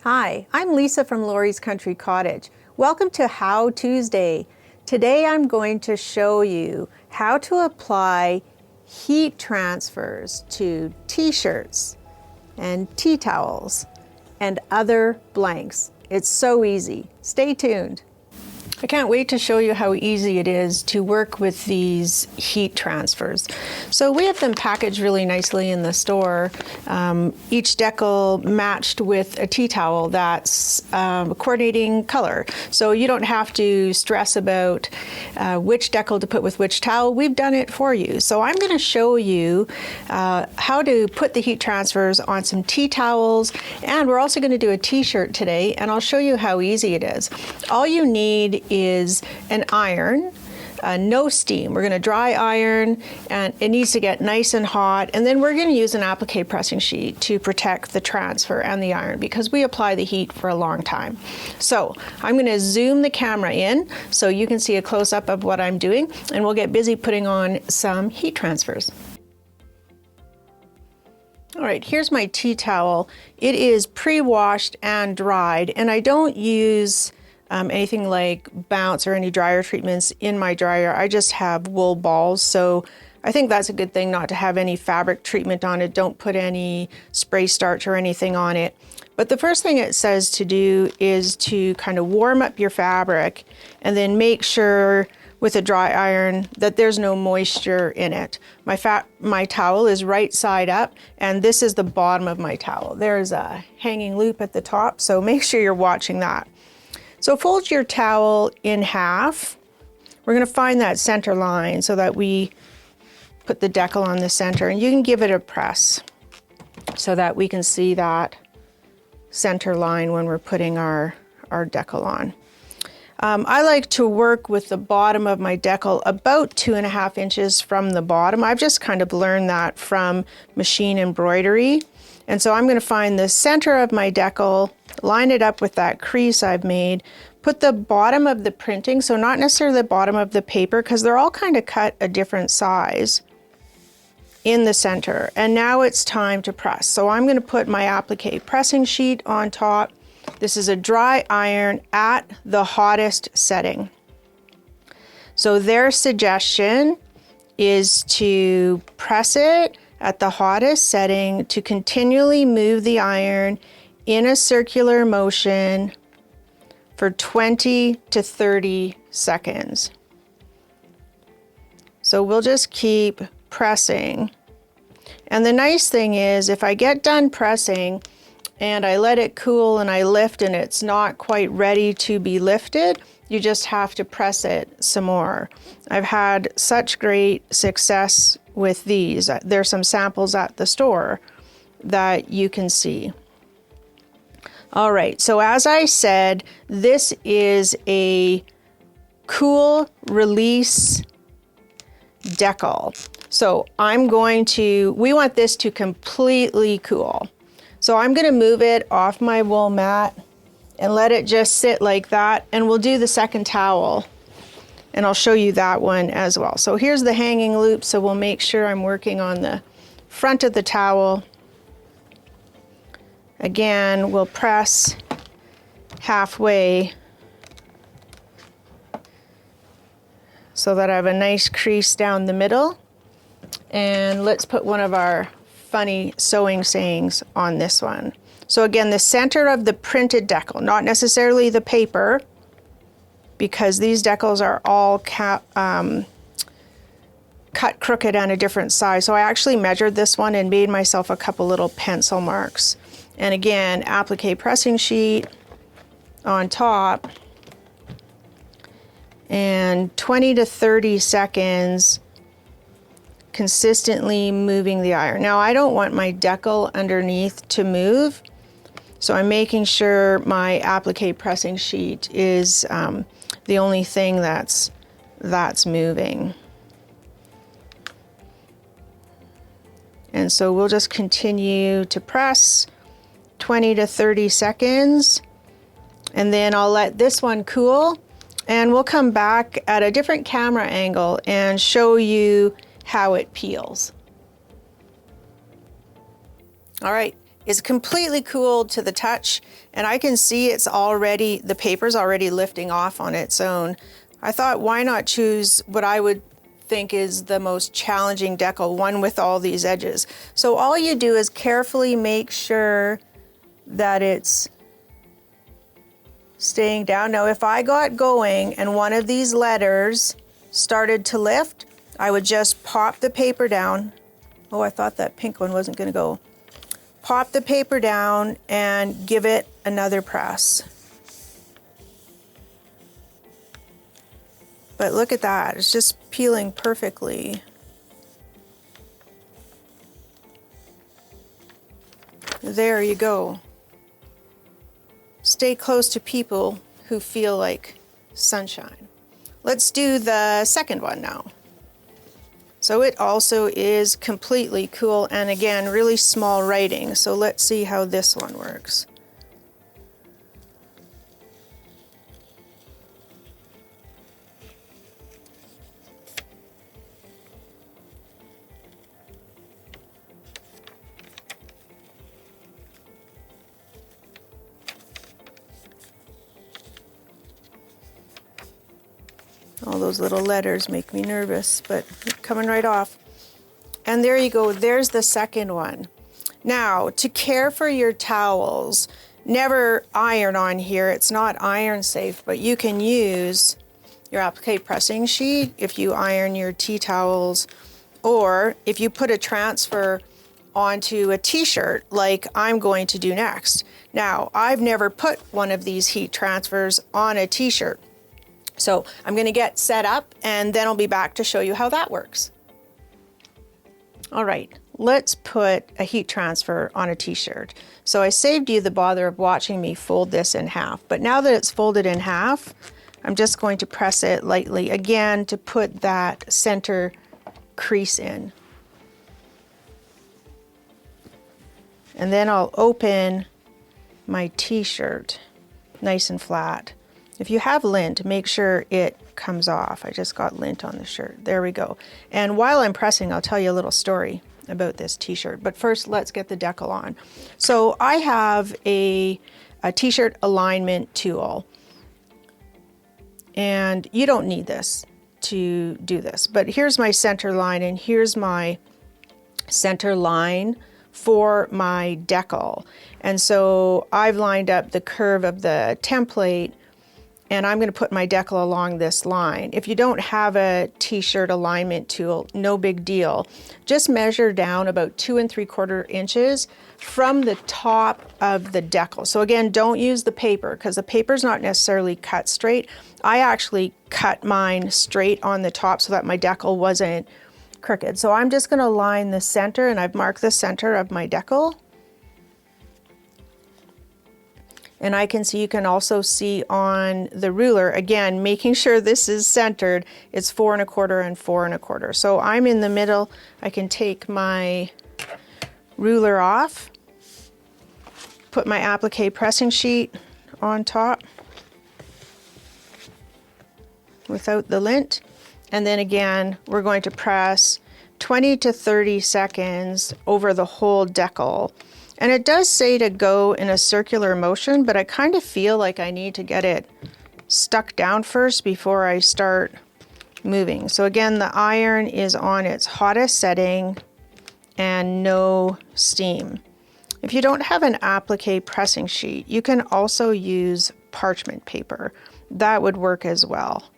Hi, I'm Lisa from Lori's Country Cottage. Welcome to How Tuesday. Today I'm going to show you how to apply heat transfers to t-shirts and tea towels and other blanks. It's so easy. Stay tuned. I can't wait to show you how easy it is to work with these heat transfers. So we have them packaged really nicely in the store. Each decal matched with a tea towel that's coordinating color. So you don't have to stress about which decal to put with which towel. We've done it for you. So I'm going to show you how to put the heat transfers on some tea towels, and we're also going to do a t-shirt today, and I'll show you how easy it is. All you need is an iron, no steam. We're going to dry iron, and it needs to get nice and hot, and then we're going to use an applique pressing sheet to protect the transfer and the iron because we apply the heat for a long time. So I'm going to zoom the camera in so you can see a close-up of what I'm doing, and we'll get busy putting on some heat transfers. All right, here's my tea towel. It is pre-washed and dried, and I don't use anything like bounce or any dryer treatments in my dryer. I just have wool balls, so I think that's a good thing not to have any fabric treatment on it. Don't put any spray starch or anything on it. But the first thing it says to do is to kind of warm up your fabric and then make sure with a dry iron that there's no moisture in it. My towel is right side up, and this is the bottom of my towel. There's a hanging loop at the top, so make sure you're watching that. So fold your towel in half. We're going to find that center line so that we put the decal on the center, and you can give it a press so that we can see that center line when we're putting our decal on. I like to work with the bottom of my decal about 2.5 inches from the bottom. I've just kind of learned that from machine embroidery. And so I'm going to find the center of my decal, line it up with that crease I've made, put the bottom of the printing, so not necessarily the bottom of the paper because they're all kind of cut a different size, in the center. And now it's time to press. So I'm going to put my applique pressing sheet on top. This is a dry iron at the hottest setting. So their suggestion is to press it at the hottest setting, to continually move the iron in a circular motion for 20 to 30 seconds. So we'll just keep pressing. And the nice thing is, if I get done pressing and I let it cool and I lift and it's not quite ready to be lifted, you just have to press it some more. I've had such great success with these. There's some samples at the store that you can see. All right, so as I said, this is a cool release decal. So we want this to completely cool. So I'm going to move it off my wool mat and let it just sit like that, and we'll do the second towel, and I'll show you that one as well. So here's the hanging loop, so we'll make sure I'm working on the front of the towel. Again, we'll press halfway so that I have a nice crease down the middle. And let's put one of our funny sewing sayings on this one. So again, the center of the printed decal, not necessarily the paper, because these decals are all cut crooked and a different size. So I actually measured this one and made myself a couple little pencil marks. And again, applique pressing sheet on top, and 20 to 30 seconds consistently moving the iron. Now I don't want my decal underneath to move, so I'm making sure my applique pressing sheet is the only thing that's moving. And so we'll just continue to press 20 to 30 seconds, and then I'll let this one cool, and we'll come back at a different camera angle and show you how it peels. All right, is completely cooled to the touch, and I can see it's already, the paper's already lifting off on its own. I thought, why not choose what I would think is the most challenging decal, one with all these edges. So all you do is carefully make sure that it's staying down. Now, if I got going and one of these letters started to lift, I would just pop the paper down. Oh, I thought that pink one wasn't going to go. Pop the paper down and give it another press. But look at that, it's just peeling perfectly. There you go. Stay close to people who feel like sunshine. Let's do the second one now. So it also is completely cool, and again, really small writing. So let's see how this one works. All those little letters make me nervous, but coming right off. And there you go, there's the second one. Now, to care for your towels, never iron on here. It's not iron safe, but you can use your applique pressing sheet if you iron your tea towels, or if you put a transfer onto a t-shirt like I'm going to do next. Now, I've never put one of these heat transfers on a t-shirt. So I'm going to get set up and then I'll be back to show you how that works. All right, let's put a heat transfer on a t-shirt. So I saved you the bother of watching me fold this in half, but now that it's folded in half, I'm just going to press it lightly again to put that center crease in. And then I'll open my t-shirt nice and flat. If you have lint, make sure it comes off. I just got lint on the shirt. There we go. And while I'm pressing, I'll tell you a little story about this t-shirt. But first, let's get the decal on. So I have a t-shirt alignment tool. And you don't need this to do this. But here's my center line, and here's my center line for my decal. And so I've lined up the curve of the template, and I'm going to put my decal along this line. If you don't have a t-shirt alignment tool, no big deal. Just measure down about 2 3/4 inches from the top of the decal. So again, don't use the paper because the paper's not necessarily cut straight. I actually cut mine straight on the top so that my decal wasn't crooked. So I'm just going to line the center, and I've marked the center of my decal. And I can see, you can also see on the ruler, again, making sure this is centered, it's 4 1/4 and 4 1/4. So I'm in the middle. I can take my ruler off, put my applique pressing sheet on top without the lint. And then again, we're going to press 20 to 30 seconds over the whole decal. And it does say to go in a circular motion, but I kind of feel like I need to get it stuck down first before I start moving. So again, the iron is on its hottest setting and no steam. If you don't have an applique pressing sheet, you can also use parchment paper. That would work as well.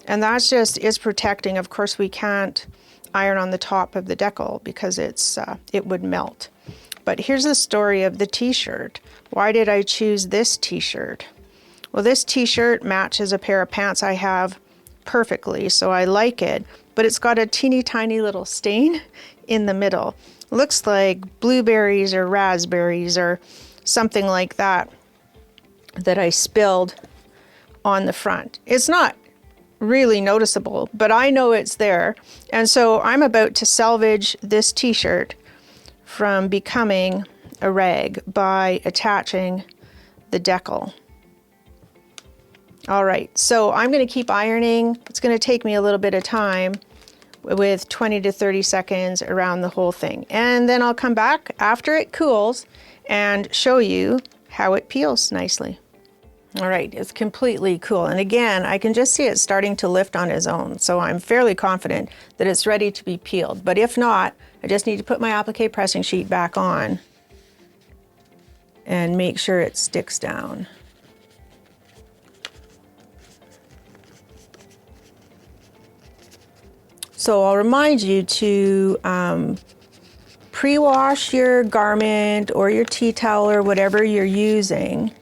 And that's just, it's protecting. Of course, we can't iron on the top of the decal because it would melt. But here's the story of the t-shirt. Why did I choose this t-shirt? Well, this t-shirt matches a pair of pants I have perfectly, so I like it, but it's got a teeny tiny little stain in the middle. Looks like blueberries or raspberries or something like that I spilled on the front. It's not really noticeable, but I know it's there. And so I'm about to salvage this t-shirt from becoming a rag by attaching the decal. All right, so I'm going to keep ironing. It's going to take me a little bit of time with 20 to 30 seconds around the whole thing. And then I'll come back after it cools and show you how it peels nicely. All right, it's completely cool. And again, I can just see it starting to lift on its own. So I'm fairly confident that it's ready to be peeled. But if not, I just need to put my applique pressing sheet back on and make sure it sticks down. So I'll remind you to pre-wash your garment or your tea towel or whatever you're using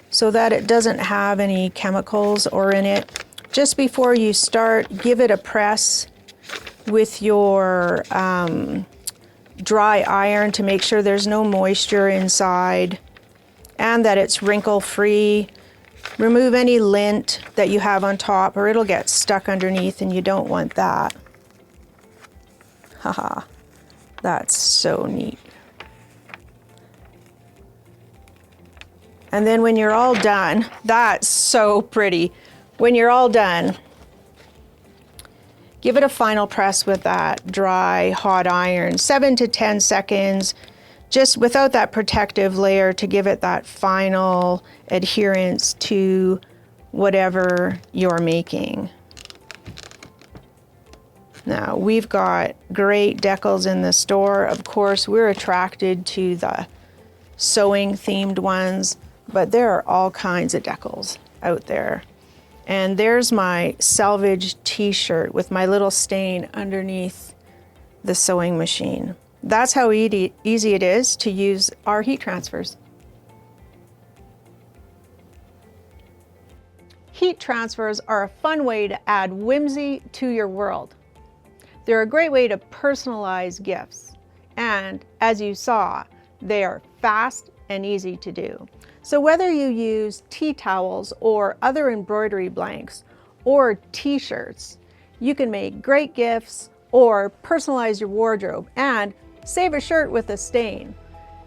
so that it doesn't have any chemicals or in it. Just before you start, give it a press with your dry iron to make sure there's no moisture inside and that it's wrinkle free. Remove any lint that you have on top or it'll get stuck underneath and you don't want that. Haha, that's so neat. And then when you're all done, that's so pretty. When you're all done, give it a final press with that dry hot iron, 7 to 10 seconds, just without that protective layer to give it that final adherence to whatever you're making. Now, we've got great decals in the store. Of course, we're attracted to the sewing themed ones, but there are all kinds of decals out there. And there's my salvage t-shirt with my little stain underneath the sewing machine. That's how easy it is to use our heat transfers. Heat transfers are a fun way to add whimsy to your world. They're a great way to personalize gifts. And as you saw, they are fast and easy to do. So whether you use tea towels or other embroidery blanks or t-shirts, you can make great gifts or personalize your wardrobe and save a shirt with a stain.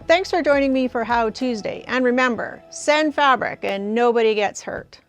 Thanks for joining me for How Tuesday. And remember, send fabric and nobody gets hurt.